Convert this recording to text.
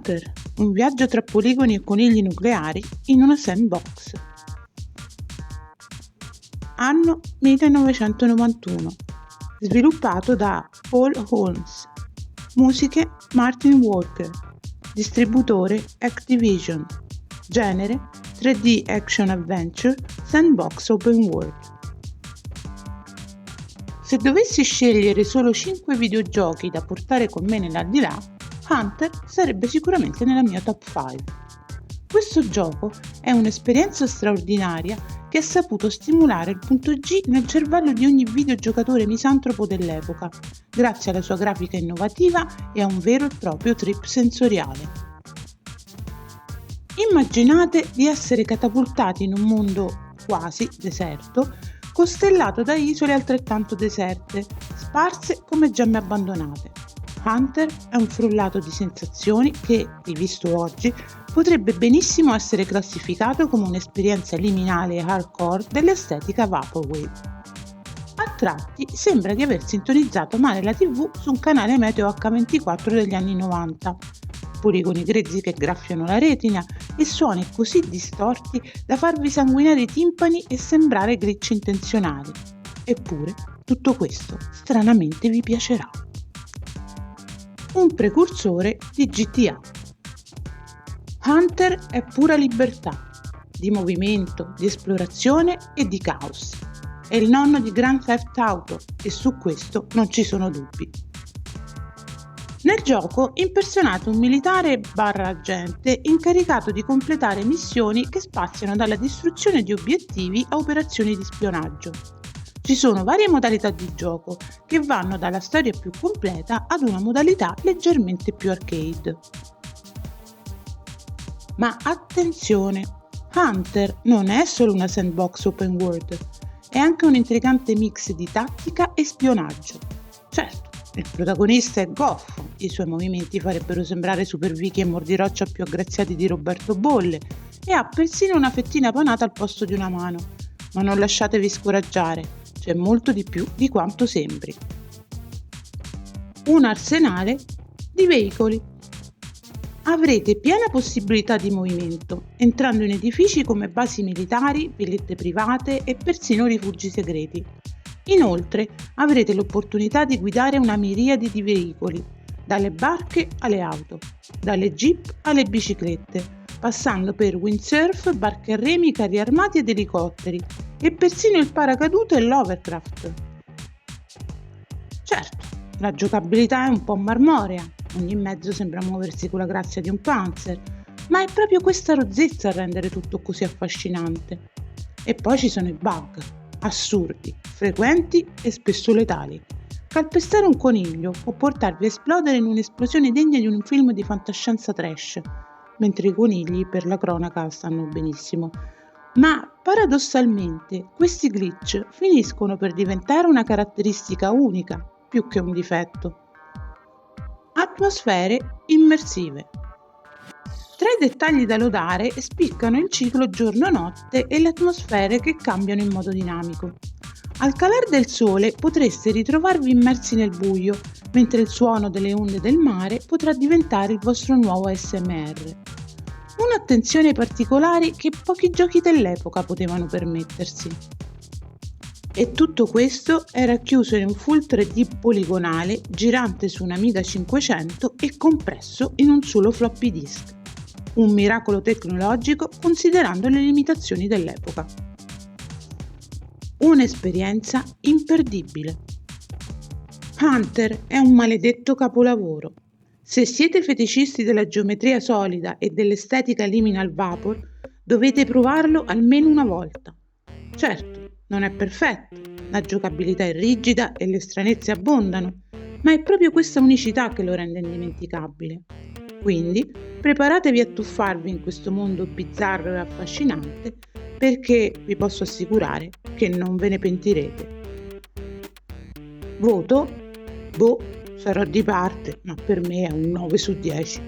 Hunter, un viaggio tra poligoni e conigli nucleari in una sandbox. Anno 1991. Sviluppato da Paul Holmes. Musiche Martin Walker. Distributore Activision. Genere 3D Action Adventure Sandbox Open World. Se dovessi scegliere solo 5 videogiochi da portare con me nell'aldilà, Hunter sarebbe sicuramente nella mia top 5. Questo gioco è un'esperienza straordinaria che ha saputo stimolare il punto G nel cervello di ogni videogiocatore misantropo dell'epoca, grazie alla sua grafica innovativa e a un vero e proprio trip sensoriale. Immaginate di essere catapultati in un mondo quasi deserto, costellato da isole altrettanto deserte, sparse come gemme abbandonate. Hunter è un frullato di sensazioni che, rivisto oggi, potrebbe benissimo essere classificato come un'esperienza liminale e hardcore dell'estetica Vaporwave. A tratti sembra di aver sintonizzato male la TV su un canale meteo H24 degli anni 90. Poligoni grezzi che graffiano la retina e suoni così distorti da farvi sanguinare i timpani e sembrare glitch intenzionali. Eppure, tutto questo stranamente vi piacerà. Un precursore di GTA. Hunter è pura libertà, di movimento, di esplorazione e di caos. È il nonno di Grand Theft Auto e su questo non ci sono dubbi. Nel gioco impersonate un militare / agente incaricato di completare missioni che spaziano dalla distruzione di obiettivi a operazioni di spionaggio. Ci sono varie modalità di gioco che vanno dalla storia più completa ad una modalità leggermente più arcade. Ma attenzione, Hunter non è solo una sandbox open world, è anche un intrigante mix di tattica e spionaggio. Certo, il protagonista è goffo, i suoi movimenti farebbero sembrare Super Vicky e Mordiroccia più aggraziati di Roberto Bolle e ha persino una fettina panata al posto di una mano. Ma non lasciatevi scoraggiare, c'è molto di più di quanto sembri. Un arsenale di veicoli. Avrete piena possibilità di movimento, entrando in edifici come basi militari, villette private e persino rifugi segreti. Inoltre avrete l'opportunità di guidare una miriade di veicoli, dalle barche alle auto, dalle jeep alle biciclette, passando per windsurf, barche a remi, carri armati ed elicotteri, e persino il paracadute e l'hovercraft. Certo, la giocabilità è un po' marmorea, ogni mezzo sembra muoversi con la grazia di un panzer, ma è proprio questa rozzezza a rendere tutto così affascinante. E poi ci sono i bug, assurdi, frequenti e spesso letali. Calpestare un coniglio può portarvi a esplodere in un'esplosione degna di un film di fantascienza trash, mentre i conigli, per la cronaca, stanno benissimo. Ma paradossalmente questi glitch finiscono per diventare una caratteristica unica, più che un difetto. Atmosfere immersive. Tra i dettagli da lodare spiccano il ciclo giorno-notte e le atmosfere che cambiano in modo dinamico. Al calar del sole potreste ritrovarvi immersi nel buio, mentre il suono delle onde del mare potrà diventare il vostro nuovo ASMR. Un'attenzione ai particolari che pochi giochi dell'epoca potevano permettersi. E tutto questo era chiuso in un full 3D poligonale girante su un Amiga 500 e compresso in un solo floppy disk. Un miracolo tecnologico considerando le limitazioni dell'epoca. Un'esperienza imperdibile. Hunter è un maledetto capolavoro. Se siete feticisti della geometria solida e dell'estetica liminal vapor, dovete provarlo almeno una volta. Certo, non è perfetto, la giocabilità è rigida e le stranezze abbondano, ma è proprio questa unicità che lo rende indimenticabile. Quindi preparatevi a tuffarvi in questo mondo bizzarro e affascinante, perché vi posso assicurare che non ve ne pentirete. Voto? Sarò di parte, ma per me è un 9 su 10.